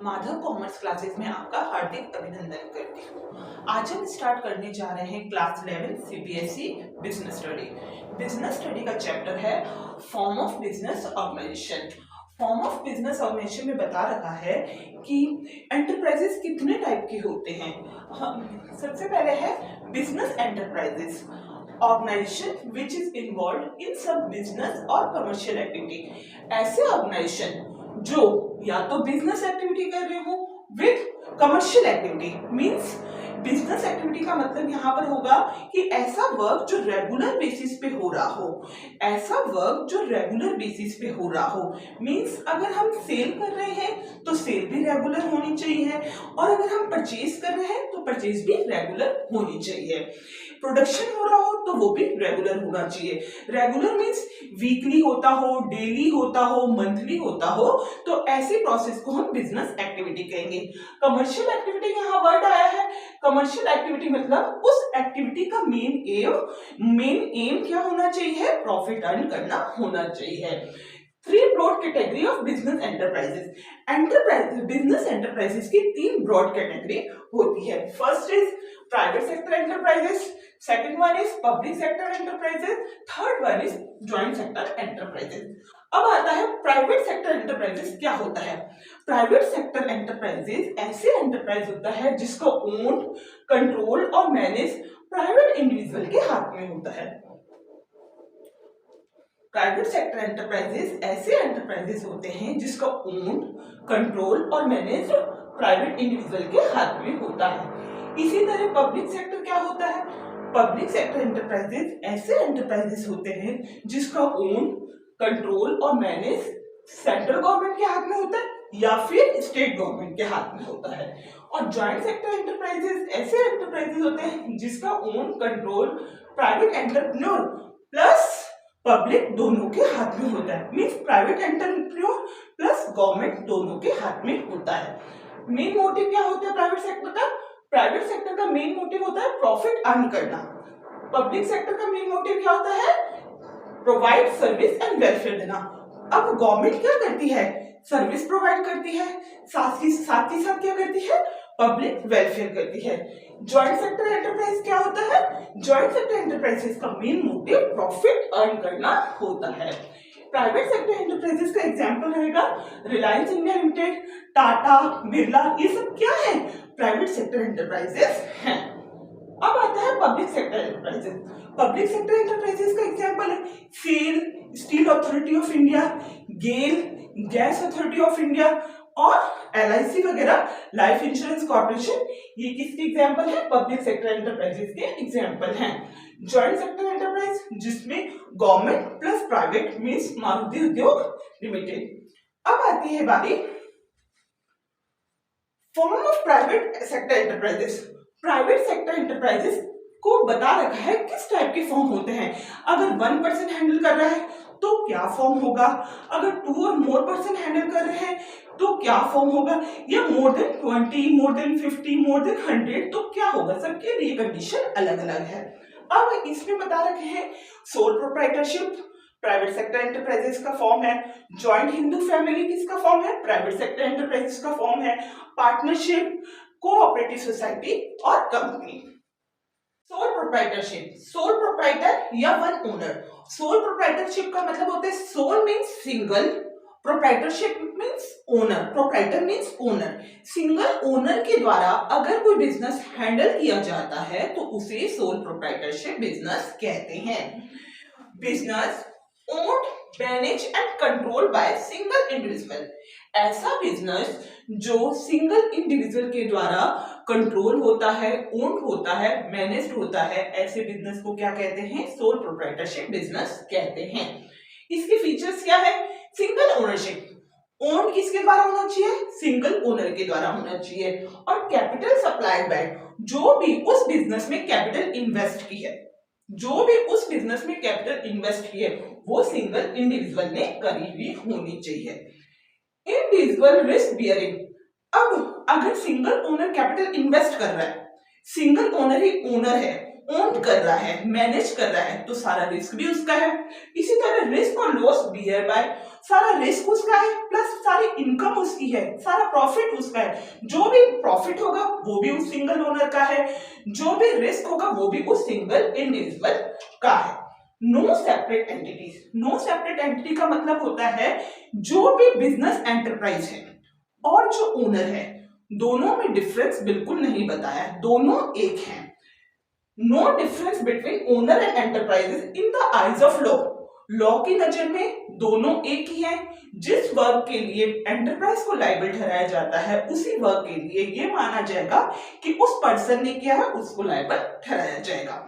Madhav commerce classes में आपका हार्दिक अभिनंदन करती हूँ। आज हम स्टार्ट करने जा रहे हैं class 11 CBSE business study. Business study का चैप्टर है form of business organisation. Form of business organisation में बता रखा है कि एंटरप्राइजेस कितने टाइप के होते हैं। सबसे पहले है business enterprises, organisation which is involve in सब बिजनेस और कमर्शियल एक्टिविटी। ऐसे ऑर्गेनाइजेशन जो या तो बिजनेस एक्टिविटी कर रहे हो with commercial activity. Means business activity का मतलब यहाँ पर होगा कि ऐसा वर्क जो रेगुलर बेसिस पे हो रहा हो, ऐसा वर्क जो रेगुलर बेसिस पे हो रहा हो। मींस अगर हम सेल कर रहे हैं तो सेल भी रेगुलर होनी चाहिए, और अगर हम परचेज कर रहे हैं तो परचेज भी रेगुलर होनी चाहिए। प्रोडक्शन हो रहा हो तो वो भी रेगुलर होना चाहिए। रेगुलर मींस वीकली होता हो, डेली होता हो, मंथली होता हो, तो ऐसी प्रोसेस को हम बिजनेस एक्टिविटी कहेंगे। कमर्शियल एक्टिविटी यहाँ वर्ड आया है। कमर्शियल एक्टिविटी मतलब उस एक्टिविटी का मेन एम क्या होना चाहिए? प्रॉफिट अर्न करना होना चाहिए। Three broad category of business enterprises. Business enterprises की तीन ब्रॉड कैटेगरी होती है। First is private sector enterprises, second one is public sector enterprises, third one is joint sector enterprises. अब आता है प्राइवेट सेक्टर एंटरप्राइजेस क्या होता है। प्राइवेट सेक्टर एंटरप्राइजेस ऐसे एंटरप्राइज होता है जिसका ओन, कंट्रोल और मैनेज प्राइवेट इंडिविजुअल के हाथ में होता है। प्राइवेट सेक्टर एंटरप्राइजेस ऐसे एंटरप्राइजेस होते हैं जिसका ओन, कंट्रोल और मैनेज प्राइवेट इंडिविजुअल के हाथ में होता है। इसी तरह पब्लिक सेक्टर क्या होता है? पब्लिक सेक्टर एंटरप्राइजेस ऐसे एंटरप्राइजेस होते हैं जिसका ओन, कंट्रोल और मैनेज सेंट्रल गवर्नमेंट के हाथ में होता है या फिर स्टेट गवर्नमेंट के हाथ में होता है। और ज्वाइंट सेक्टर एंटरप्राइजेस ऐसे एंटरप्राइजेस होते हैं जिसका own, control private entrepreneur plus public दोनों के हाथ में होता है। Means private entrepreneur plus government दोनों के हाथ में होता है। मेन मोटिव क्या होता है प्राइवेट सेक्टर का? प्राइवेट सेक्टर का मेन मोटिव होता है प्रॉफिट अर्न करना। पब्लिक सेक्टर का मेन मोटिव क्या होता है? प्रोवाइड सर्विस एंड वेलफेयर देना। अब गवर्नमेंट क्या करती है? सर्विस प्रोवाइड करती है, साथ ही साथ क्या करती है? पब्लिक वेलफेयर करती है। ज्वाइंट सेक्टर एंटरप्राइज क्या होता है? ज्वाइंट सेक्टर एंटरप्राइजेस का मेन मोटिव प्रॉफिट अर्न करना होता है। प्राइवेट सेक्टर एंटरप्राइजेस का एग्जांपल रहेगा रिलायंस इंडिया लिमिटेड, टाटा, बिरला, ये सब क्या है? प्राइवेट सेक्टर एंटरप्राइजेस हैं। अब आता है public sector enterprises. Public sector enterprises का एग्जांपल है SAIL, steel authority of India, GAIL, gas authority of India और LIC वगैरह, लाइफ इंश्योरेंस कॉर्पोरेशन। ये किसके एग्जांपल है? पब्लिक सेक्टर एंटरप्राइजेस के एग्जांपल हैं। ज्वाइंट सेक्टर एंटरप्राइज जिसमें government plus private means Maruti Udyog limited. अब आती है बारी form of private sector enterprises. Private sector enterprises को बता रखा है किस टाइप के फॉर्म होते हैं। अगर 1 पर्सन हैंडल कर रहा है तो क्या फॉर्म होगा, अगर 2 और मोर पर्सन हैंडल कर रहे हैं तो क्या फॉर्म होगा, या more than 20, more than 50, more than 100 तो क्या होगा। सबके लिए कंडीशन अलग अलग है। अब इसमें बता रखे हैं sole proprietorship private sector enterprises का फॉर्म है, जॉइंट हिंदू फैमिली किसका फॉर्म है? प्राइवेट सेक्टर एंटरप्राइजेस का फॉर्म है, पार्टनरशिप, कोऑपरेटिव सोसाइटी और company. Sole proprietorship, sole proprietor या वन ओनर। सोल प्रोप्राइटरशिप का मतलब होता है sole means single, proprietorship means owner, proprietor means owner. Single owner के द्वारा अगर कोई बिजनेस हैंडल किया जाता है तो उसे सोल प्रोप्राइटरशिप बिजनेस कहते हैं। Business owned, manage and control by single individual. ऐसा बिजनेस जो सिंगल इंडिविजुअल के द्वारा कंट्रोल होता है, ओन्ड होता है, मैनेज्ड होता है, ऐसे बिजनेस को क्या कहते हैं? सोल प्रोप्राइटरशिप बिजनेस कहते हैं। इसके फीचर्स क्या है? सिंगल ओनरशिप, ओन किसके द्वारा होना चाहिए? सिंगल ओनर के द्वारा होना चाहिए। और कैपिटल सप्लाइड बाय, जो भी उस बिजनेस में कैपिटल इन्वेस्ट की है, जो भी उस बिजनेस में कैपिटल इन्वेस्ट की है वो सिंगल इंडिविजुअल ने करी हुई होनी चाहिए। Individual risk bearing. अब अगर सिंगल ओनर कैपिटल इन्वेस्ट कर रहा है, सिंगल ओनर ही ओनर है, ओन कर रहा है, मैनेज कर रहा है, तो सारा रिस्क भी उसका है। इसी तरह रिस्क और लॉस बियर बाय सारा रिस्क उसका है, प्लस सारी इनकम उसकी है, सारा प्रॉफिट उसका है। जो भी प्रॉफिट होगा वो भी उस सिंगल ओनर का है, जो भी रिस्क होगा वो भी उस सिंगल इंडिविजुअल का है। No separate entities, no separate entity का मतलब होता है जो भी बिजनेस एंटरप्राइज है और जो ओनर है दोनों में डिफरेंस बिल्कुल नहीं बताया, दोनों एक हैं। No difference between owner and enterprises in the eyes of law, law की नजर में दोनों एक ही हैं। जिस वर्क के लिए एंटरप्राइज को लायबल ठहराया जाता है उसी वर्क के लिए ये माना जाएगा कि उस पर्सन ने किया है उसको लायबल ठहराया जाएगा।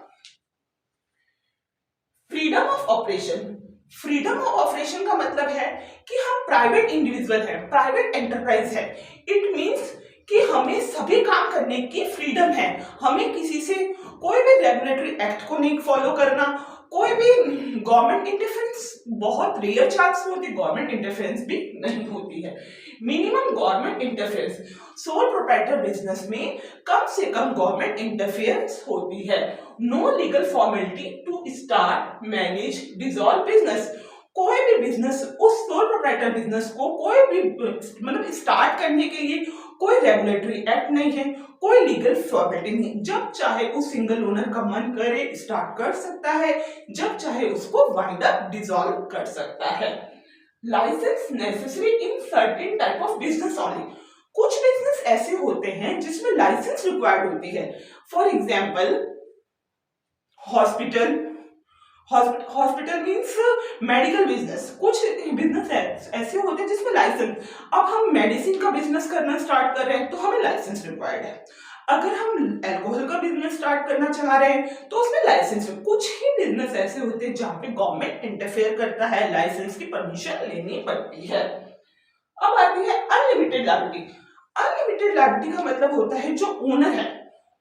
Freedom of operation, freedom of operation का मतलब है कि हम प्राइवेट इंडिविजुअल हैं, प्राइवेट एंटरप्राइज है। इट मींस कि हमें सभी काम करने की फ्रीडम है, हमें किसी से कोई भी रेगुलेटरी एक्ट को नहीं फॉलो करना, कोई भी गवर्नमेंट इंटरफेरेंस, बहुत रेयर चांस होती है गवर्नमेंट इंटरफेरेंस भी नहीं होती है। Minimum government interference, sole proprietor business में कम से कम गवर्नमेंट इंटरफेरेंस होती है। No legal formality to start, manage, dissolve business. कोई भी बिजनेस, उस सोल प्रोप्राइटर बिजनेस को कोई भी मतलब स्टार्ट करने के लिए कोई रेगुलेटरी एक्ट नहीं है, कोई लीगल फॉर्मेलिटी नहीं, जब चाहे उस सिंगल ओनर का मन करे स्टार्ट कर सकता है, जब चाहे उसको वाइंड अप डिसॉल्व कर सकता है। Licence necessary in certain type of business only, कुछ बिजनेस ऐसे होते हैं जिसमें लाइसेंस रिक्वायर्ड होती है। For example hospital, hospital means medical business, कुछ बिजनेस ऐसे होते हैं जिसमें लाइसेंस, अब हम मेडिसिन का बिजनेस करना स्टार्ट कर रहे हैं तो हमें लाइसेंस रिक्वायर्ड है। अगर हम अल्कोहल का बिजनेस स्टार्ट करना चाह रहे हैं तो उसमें लाइसेंस, कुछ ही बिजनेस ऐसे होते हैं जहां पे गवर्नमेंट इंटरफेयर करता है, लाइसेंस की परमिशन लेनी पड़ती है। अब आती है अनलिमिटेड लायबिलिटी। अनलिमिटेड लायबिलिटी का मतलब होता है जो ओनर है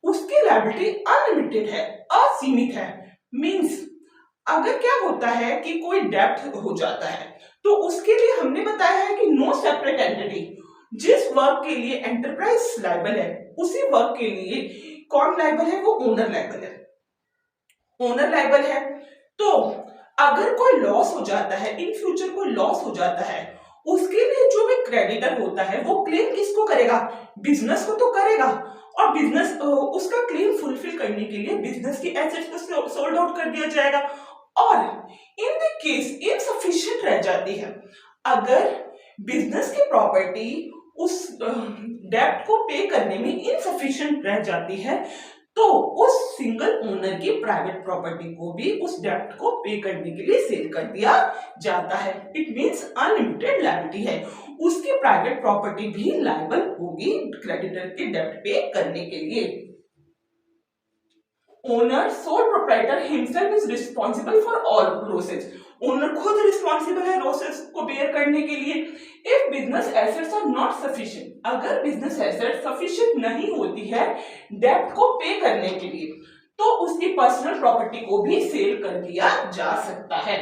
उसकी लायबिलिटी अनलिमिटेड है, असीमित है। मींस अगर क्या होता है कि कोई डेब्ट हो जाता है तो उसके लिए हमने बताया है कि नो सेपरेट एंटिटी, जिस वर्क के लिए एंटरप्राइज लायबल है उसी वर्क के लिए कौन लायबल है, वो ओनर लायबल है। ओनर लायबल है तो अगर कोई लॉस हो जाता है, इन फ्यूचर कोई लॉस हो जाता है, उसके लिए जो भी क्रेडिटर होता है वो क्लेम किसको करेगा, बिजनेस को तो करेगा, और बिजनेस उसका क्लेम फुलफिल करने के लिए बिजनेस की एसेट्स को सोल्ड आउट कर दिया जाएगा। और इन द केस इनसफिशिएंट रह जाती है, अगर बिजनेस की प्रॉपर्टी उस डेब्ट को पे करने में इनसफिशिएंट रह जाती है तो उस सिंगल ओनर की प्राइवेट प्रॉपर्टी को भी उस डेब्ट को पे करने के लिए सेल कर दिया जाता है। इट मींस अनलिमिटेड लायबिलिटी है, उसकी प्राइवेट प्रॉपर्टी भी लायबल होगी क्रेडिटर के डेब्ट पे करने के लिए। Owner sole proprietor himself is responsible for all losses, owner खुद रिस्पॉन्सिबल है लॉसेस को बेयर करने के लिए। If business assets are not sufficient, अगर बिजनेस एसेट सफिशिएंट नहीं होती है डेब्ट को पे करने के लिए तो उसकी पर्सनल प्रॉपर्टी को भी सेल कर दिया जा सकता है।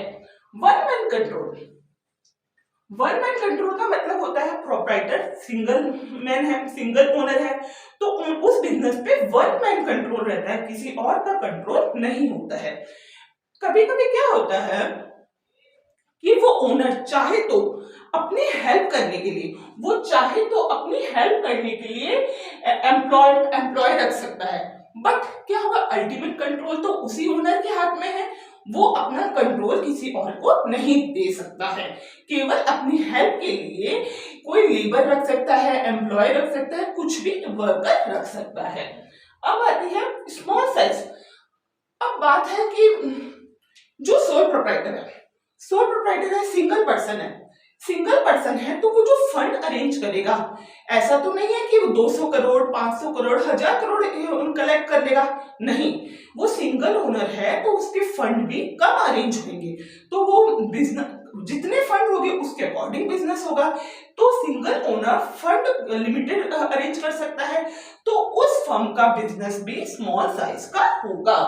One man control, one man control का मतलब होता है प्रोप्राइटर सिंगल मैन है, सिंगल ओनर है, तो उस बिजनेस पे वन मैन कंट्रोल रहता है, किसी और का कंट्रोल नहीं होता है। कभी कभी क्या होता है कि वो ओनर चाहे तो अपनी हेल्प करने के लिए, वो चाहे तो अपनी हेल्प करने के लिए एम्प्लॉय रख सकता है, बट क्या होगा अल्टीमेट कंट्रोल तो उसी ओनर के हाथ में है, वो अपना कंट्रोल किसी और को नहीं दे सकता है। केवल अपनी हेल्प के लिए कोई लेबर रख सकता है, एम्प्लॉय रख सकता है, कुछ भी वर्कर रख सकता है। अब आती है स्मॉल साइज। अब बात है कि जो सोल प्रोप्राइटर है, सोल प्रोप्राइटर है, सिंगल पर्सन है, सिंगल पर्सन है तो वो जो फंड अरेंज करेगा, ऐसा तो नहीं है कि वो 200 करोड़ 500 करोड़ 1000 करोड़ कलेक्ट कर लेगा, नहीं, वो सिंगल ओनर है तो उसके फंड भी कम अरेंज होंगे, तो वो बिजनेस जितने फंड होंगे उसके अकॉर्डिंग बिजनेस होगा। तो single owner fund limited arrange कर सकता है तो उस फर्म का बिजनेस भी स्मॉल साइज का होगा।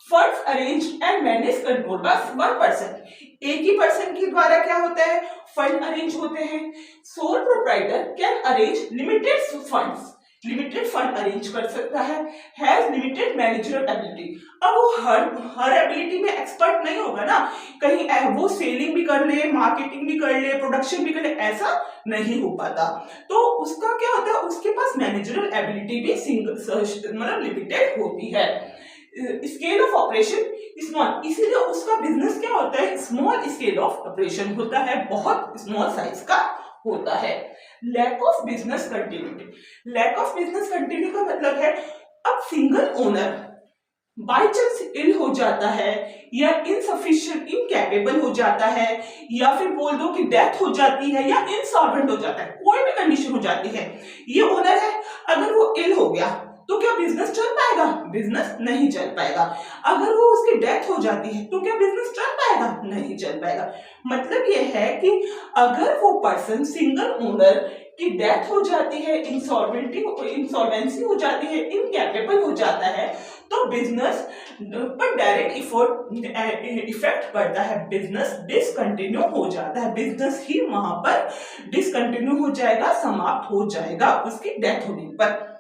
Funds arrange and manage control bus one person, एक ही पर्सन के द्वारा क्या होता है फंड अरेंज होते हैं। Sole proprietor can arrange limited funds, limited fund arrange कर सकता हैज लिमिटेड मैनेजरल एबिलिटी। अब वो हर एबिलिटी में एक्सपर्ट नहीं होगा ना, कहीं वो सेलिंग भी कर ले, मार्केटिंग भी कर ले, प्रोडक्शन भी कर ले, ऐसा नहीं हो पाता। तो उसका क्या होता है, उसके पास मैनेजरल एबिलिटी भी मतलब लिमिटेड होती है। स्केल ऑफ ऑपरेशन स्मॉल, इसीलिए उसका बिजनेस क्या होता है, स्मॉल स्केल ऑफ ऑपरेशन होता है, बहुत स्मॉल साइज का होता है। Lack of business continuity, lack of business continuity का मतलब है अब single owner by chance ill हो जाता है या इनसफिशिएंट इनकैपेबल हो जाता है या फिर बोल दो कि डेथ हो जाती है या इंसॉल्वेंट हो जाता है, कोई भी कंडीशन हो जाती है, ये ओनर है, अगर वो इल हो गया तो क्या बिजनेस चल पाएगा, बिजनेस नहीं चल पाएगा। अगर वो उसकी डेथ हो जाती है तो क्या बिजनेस चल पाएगा, नहीं चल पाएगा। मतलब ये है कि अगर वो पर्सन सिंगल ओनर की डेथ हो जाती है, इंसॉल्वेंसी हो जाती है, इनकैपेबल हो जाता है, तो बिजनेस पर डायरेक्ट इफेक्ट पड़ता है, बिजनेस डिसकंटिन्यू हो जाता है, बिजनेस ही वहां पर डिसकंटिन्यू हो जाएगा, समाप्त हो जाएगा उसकी डेथ होने पर।